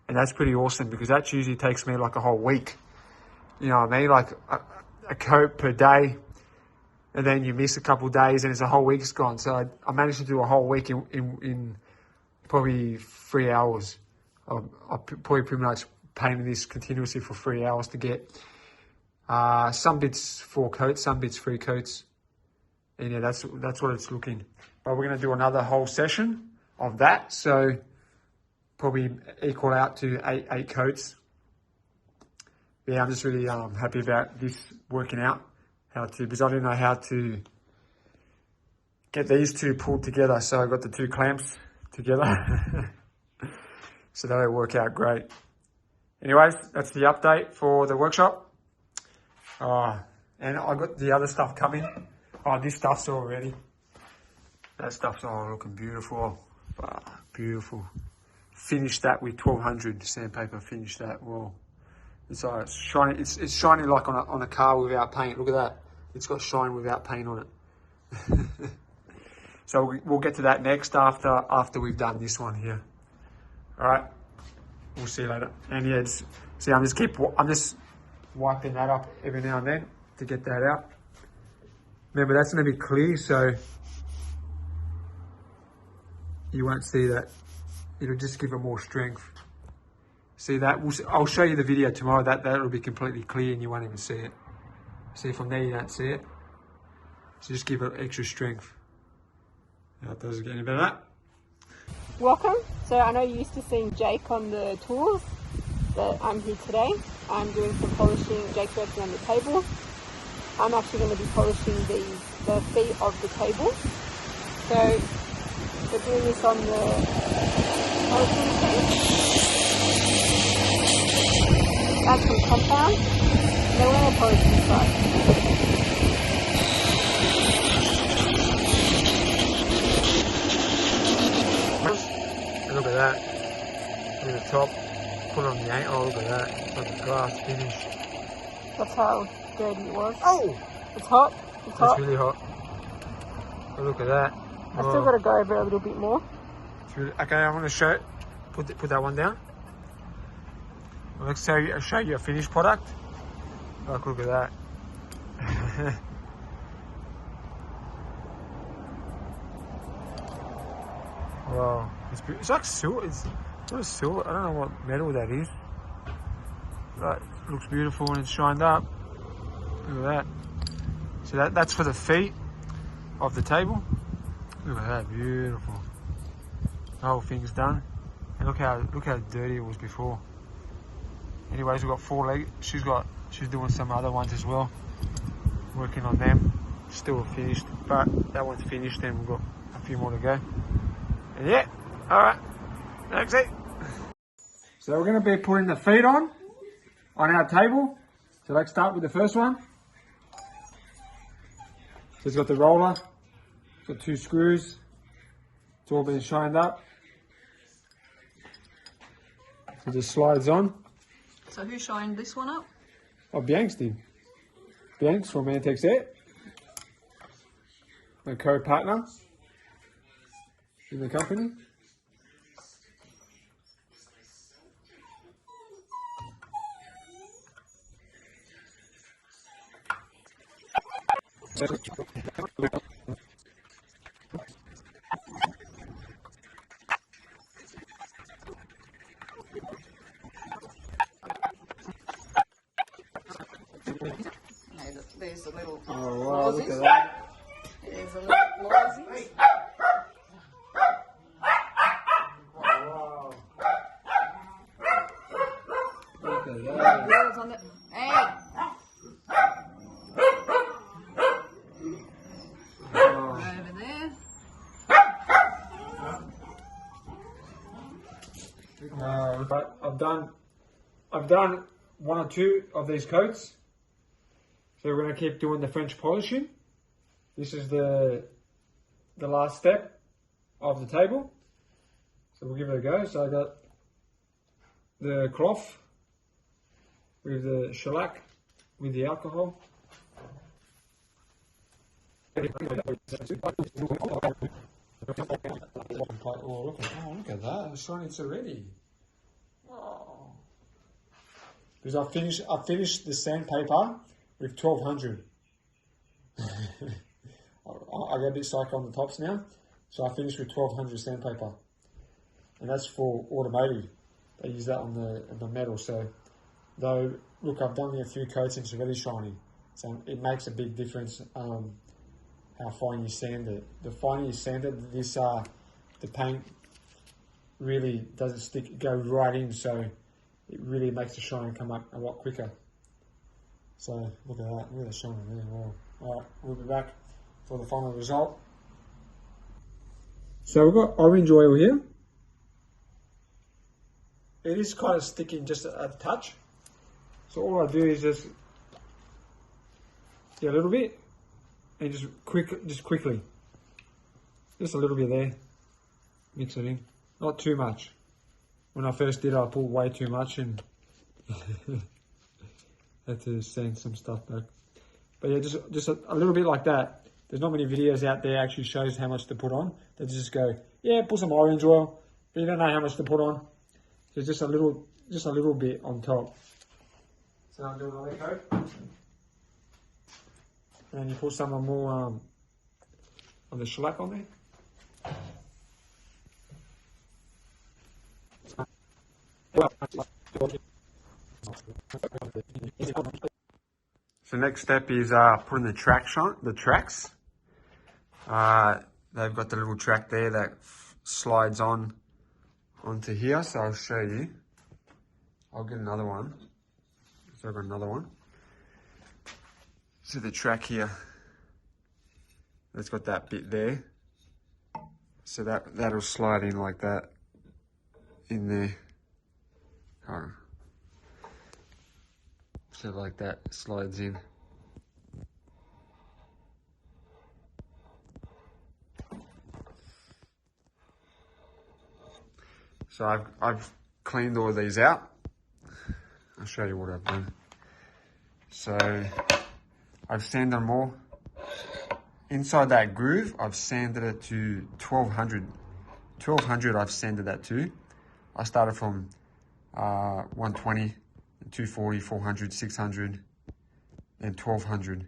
and that's pretty awesome, because that usually takes me like a whole week. You know what I mean? Like a coat per day, and then you miss a couple of days, and it's a whole week's gone. So I managed to do a whole week in probably 3 hours. I probably pretty much painted this continuously for 3 hours to get some bits 4 coats, some bits 3 coats, and yeah, that's what it's looking. But we're going to do another whole session of that, so probably equal out to 8 coats. Yeah, I'm just really happy about this working out, because I didn't know how to get these two pulled together, so I got the 2 clamps together. So that'll work out great. Anyways, that's the update for the workshop. And I got the other stuff coming. This stuff's all ready. That stuff's all looking beautiful. Beautiful. Finished that with 1200 sandpaper. Finished that. Well, it's shiny. It's shiny like on a car without paint. Look at that. It's got shine without paint on it. So we'll get to that next after we've done this one here. All right. We'll see you later. And yeah, see, I'm just wiping that up every now and then to get that out. Remember, that's going to be clear, so you won't see that. It'll just give it more strength. See that? I'll show you the video tomorrow. That'll be completely clear and you won't even see it. See, from there you don't see it. So just give it extra strength. Now, does it get any better than that? Welcome. So I know you're used to seeing Jake on the tours, but I'm here today. I'm doing some polishing. Jake's working on the table. I'm actually going to be polishing the feet of the table. So we're doing this on the polishing machine. Add some compound. And then we're going to polish inside. look at that. Look at the top. Put it on the ankle. Oh, look at that. It's like a glass finish. That's how dirty it was. Oh! It's hot. It's hot. It's really hot. Oh, look at that. I still got to go over a little bit more. It's really, okay, I'm going to show it. Put that one down. Let's show you a finished product. Oh, look at that. Wow, it's like silver. It's not a silver. I don't know what metal that is. That looks beautiful and it's shined up. Look at that. So that's for the feet of the table. Look at that, beautiful. The whole thing's done. And look how dirty it was before. Anyways, we've got 4 legs. She's doing some other ones as well. Working on them. Still finished, but that one's finished and we've got a few more to go. And yeah, alright. That's it. So we're gonna be putting the feet on our table. So let's start with the first one. So it's got the roller, it's got 2 screws. It's all been shined up. So it just slides on. So who shined this one up? Oh, Bianx did. Bianx from Mantex Air. My co-partner in the company. There's a little Oh wow, look at that. There's a little lozzies. Wow. Look at that. Girls on the hey. Over there. But I've done 1 or 2 of these coats. So we're going to keep doing the French polishing. This is the last step of the table. So we'll give it a go. So I got the cloth with the shellac with the alcohol. Oh, look at that. It's shiny already. Oh. Because I finished the sandpaper with 1200. I got a bit psycho on the tops now. So I finished with 1200 sandpaper. And that's for automotive. They use that on the metal. So though, look, I've done a few coats and it's really shiny. So it makes a big difference how fine you sand it. The finer you sand it, the paint really doesn't go right in. So it really makes the shine come up a lot quicker. So look at that, look at the shine really well. Alright, we'll be back for the final result. So we've got orange oil here. It is kind of sticking just a touch. So all I do is just get a little bit and just quickly. Just a little bit there. Mix it in. Not too much. When I first did it, I put way too much and had to sand some stuff back. But yeah, just a little bit like that. There's not many videos out there actually shows how much to put on. They just go, yeah, put some orange oil, but you don't know how much to put on. So just a little bit on top. So I'm doing another coat. And you put some more on the shellac on there. So next step is putting the tracks on. They've got the little track there that slides onto here. So I'll show you. I'll get another one. So I've got another one. So the track here, it's got that bit there. So that'll slide in like that in there. Oh. So like that slides in. So I've cleaned all of these out. I'll show you what I've done. So I've sanded them all. Inside that groove, I've sanded it to 1200. 1200 I've sanded that to. I started from 120, 240, 400, 600, and 1200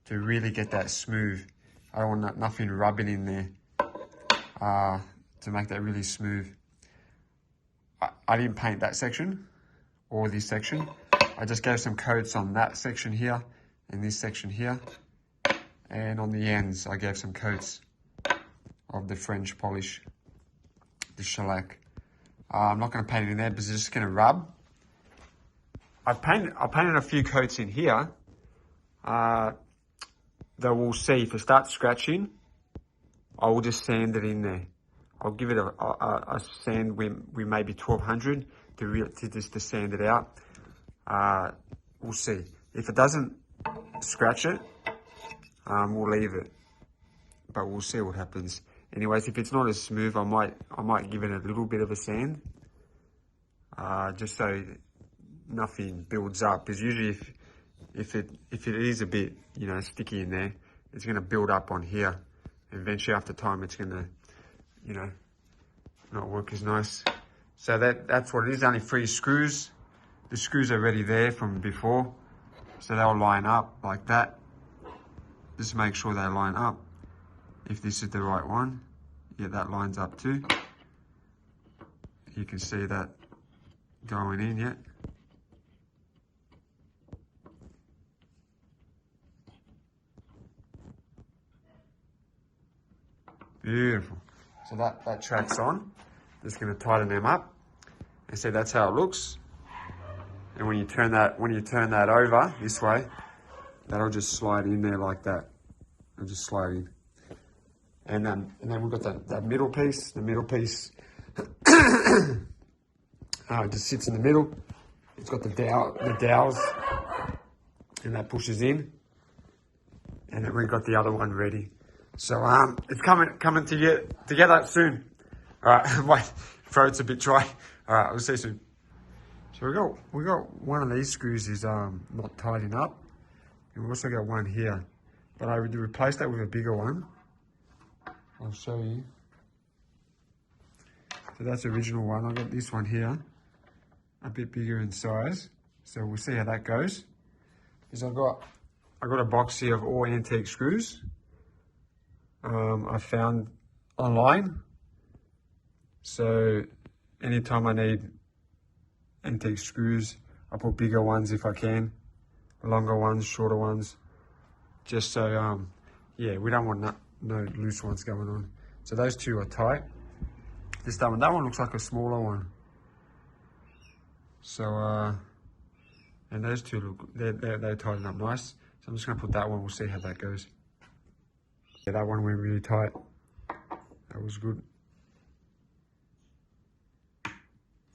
to really get that smooth. I don't want nothing rubbing in there to make that really smooth. I didn't paint that section or this section. I just gave some coats on that section here and this section here. And on the ends, I gave some coats of the French polish, the shellac. I'm not going to paint it in there because it's just going to rub. I painted a few coats in here that we'll see. If it starts scratching, I will just sand it in there. I'll give it a sand with maybe 1200 to sand it out. We'll see. If it doesn't scratch it, we'll leave it. But we'll see what happens. Anyways, if it's not as smooth, I might give it a little bit of a sand, just so nothing builds up. Because usually, if it is a bit, you know, sticky in there, it's going to build up on here. Eventually, after time, it's going to, you know, not work as nice. So that's what it is. Only 3 screws. The screws are already there from before, so they'll line up like that. Just make sure they line up. If this is the right one, yeah, that lines up too. You can see that going in, yeah. Beautiful. So that tracks on. Just going to tighten them up, and see that's how it looks. And when you turn that over this way, that'll just slide in there like that. It'll just slide in. And then we've got that middle piece. The middle piece it just sits in the middle. It's got the dowels, and that pushes in. And then we've got the other one ready. So it's coming together soon. All right, my throat's a bit dry. All right, we'll see you soon. So we got one of these screws is not tightening up, and we also got one here, but I would replace that with a bigger one. I'll show you. So that's the original one. I got this one here, a bit bigger in size. So we'll see how that goes. Because I got a box here of all antique screws. I found online. So anytime I need antique screws, I put bigger ones if I can, longer ones, shorter ones, just so yeah, we don't want no loose ones going on. So those two are tight. That one looks like a smaller one. So and those two look, they're tightened up nice. So I'm just gonna put that one. We'll see how that goes. Yeah, that one went really tight. That was good.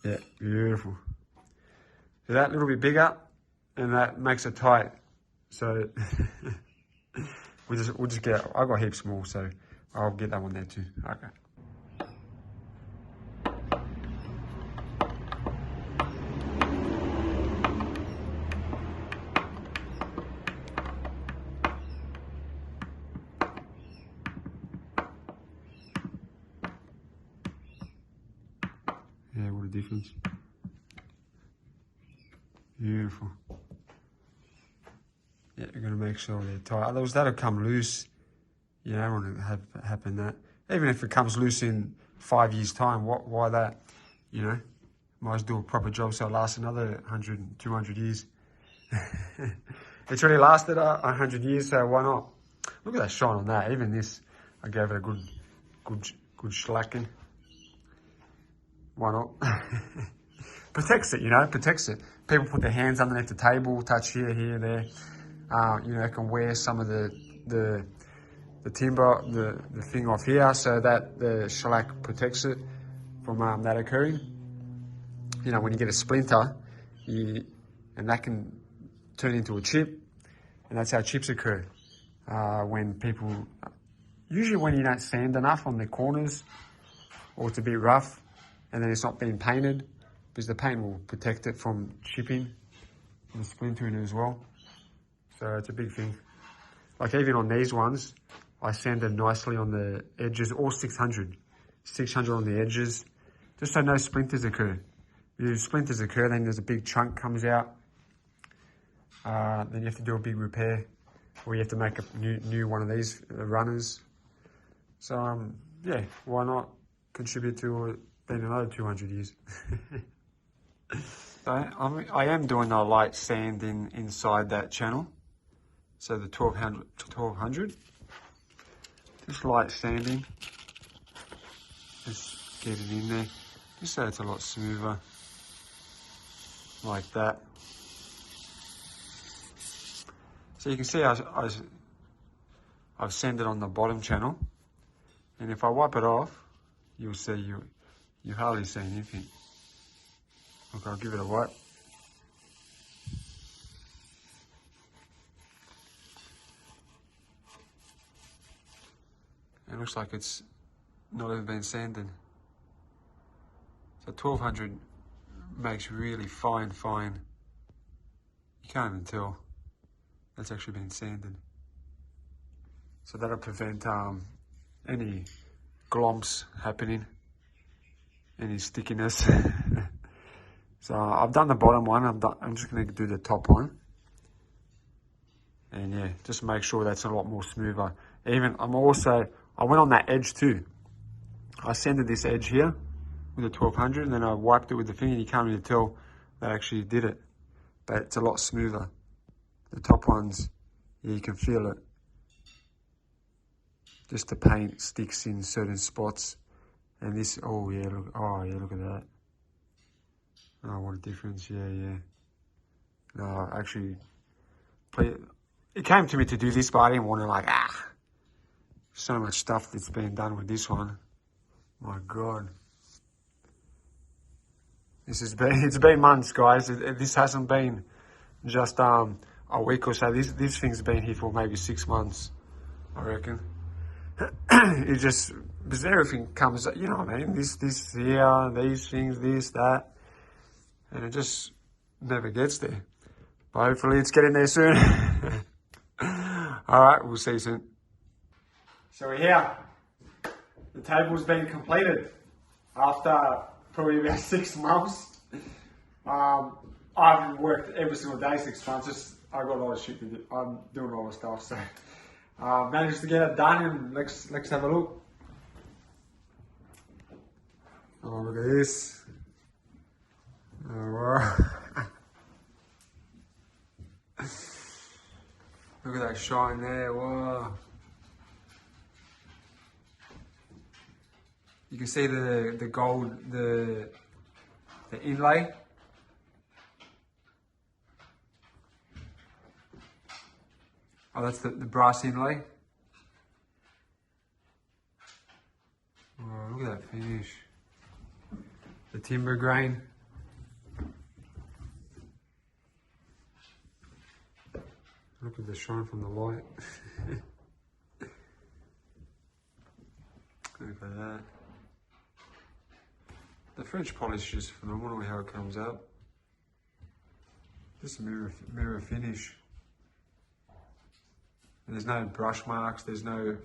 Yeah, beautiful. So that little bit bigger, and that makes it tight. So we'll just get. I got heaps more, so I'll get that one there too. Okay. Yeah, what a difference. Beautiful. Yeah, you're going to make sure they're tight. Otherwise, that'll come loose. You don't want to have happen that. Even if it comes loose in 5 years' time, why that? You know, might as well do a proper job so it lasts another 100, 200 years. It's already lasted 100 years, so why not? Look at that shine on that. Even this, I gave it a good slacking. Why not? Protects it, you know, protects it. People put their hands underneath the table, touch here, there. You know, it can wear some of the timber, the thing off here, so that the shellac protects it from that occurring. You know, when you get a splinter, and that can turn into a chip, and that's how chips occur. When people, usually when you don't sand enough on the corners, or it's a bit rough, and then it's not being painted, because the paint will protect it from chipping and splintering as well. So it's a big thing. Like even on these ones, I sanded nicely on the edges, all 600 on the edges, just so no splinters occur. If splinters occur, then there's a big chunk comes out. Then you have to do a big repair, or you have to make a new one of these runners. So yeah, why not contribute to being another 200 years? So I am doing a light sand inside that channel. So the 1200, just light sanding, just get it in there, just so it's a lot smoother, like that. So you can see I've sanded on the bottom channel, and if I wipe it off, you'll see you hardly see anything. Look, I'll give it a wipe. It looks like it's not even been sanded. So 1200 makes really fine. You can't even tell that's actually been sanded. So that'll prevent any glomps happening, any stickiness. So I've done the bottom one. I'm just going to do the top one. And yeah, just make sure that's a lot more smoother. Even I went on that edge too. I sanded this edge here with a 1200, and then I wiped it with the finger. You can't really tell that I actually did it, but it's a lot smoother. The top ones, yeah, you can feel it. Just the paint sticks in certain spots, and this, oh yeah, look at that. Oh, what a difference! Yeah. No, actually, it came to me to do this, but I didn't want to so much stuff that's been done with this one. My God. It's been months, guys. This hasn't been just a week or so. This thing's been here for maybe 6 months, I reckon. It just, because everything comes, you know what I mean? This here, these things, this, that. And it just never gets there. But hopefully it's getting there soon. All right, we'll see you soon. So we're here. The table's been completed after probably about 6 months. I haven't worked every single day 6 months. Just I got a lot of shit to do. I'm doing a lot of stuff, so managed to get it done. And let's have a look. Oh, look at this. Oh, wow. Look at that shine there. Wow. You can see the gold, the inlay. Oh, that's the brass inlay. Oh, look at that finish. The timber grain. Look at the shine from the light. Look at that. The French polish is phenomenal how it comes out. Just a mirror finish. And there's no brush marks, there's no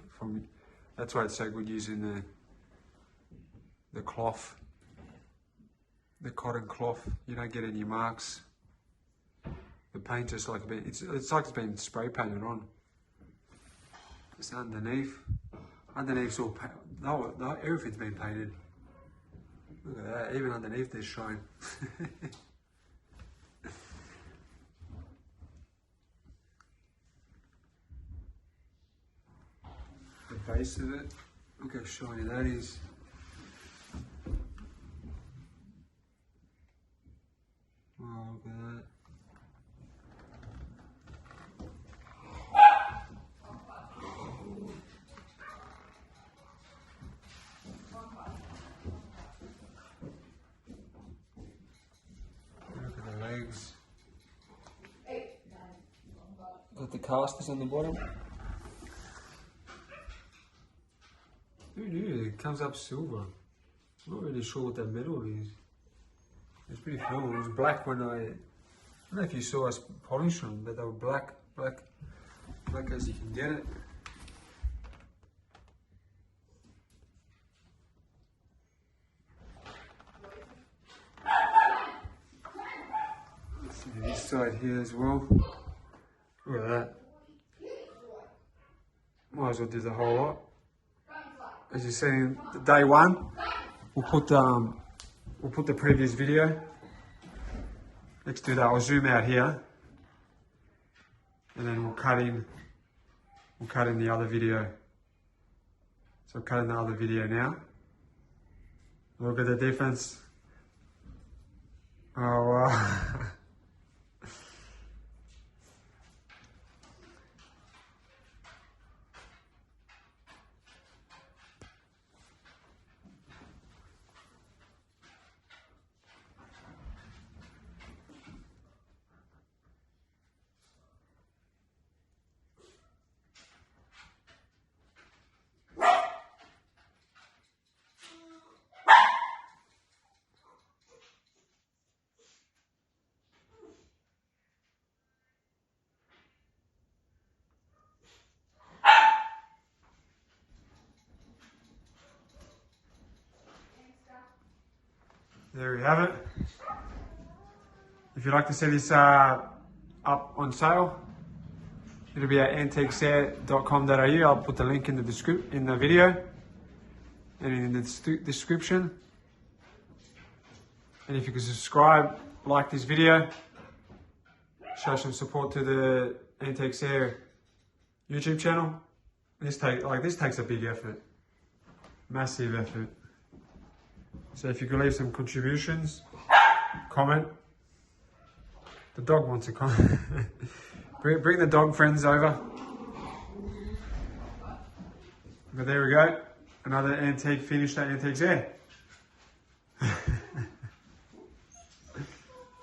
that's why it's so good using the cloth, the cotton cloth. You don't get any marks. The paint just like it's like it's been spray painted on. Just underneath's all no, everything's been painted. Look at that, even underneath there's shine. The base of it, look how shiny that is. Oh, look at that. Look at the legs. Got the casters on the bottom. Who knew? It comes up silver. I'm not really sure what that metal is. It's pretty cool. It was black when I don't know if you saw us polish them, but they were black as you can get it. Let's see this side here as well. Look at that. Might as well do the whole lot. As you see in day one, we'll put the previous video. Let's do that. I'll zoom out here, and then we'll cut in the other video. So cut in the other video now. Look at the difference. Oh wow. There we have it. If you'd like to see this up on sale, it'll be at antiquesare.com.au. I'll put the link in the video and in the description. And if you could subscribe, like this video, show some support to the Antiques Air YouTube channel. This takes a big effort, massive effort. So if you could leave some contributions, comment. The dog wants a comment. Bring the dog friends over. But there we go. Another antique finished at Antiques Air.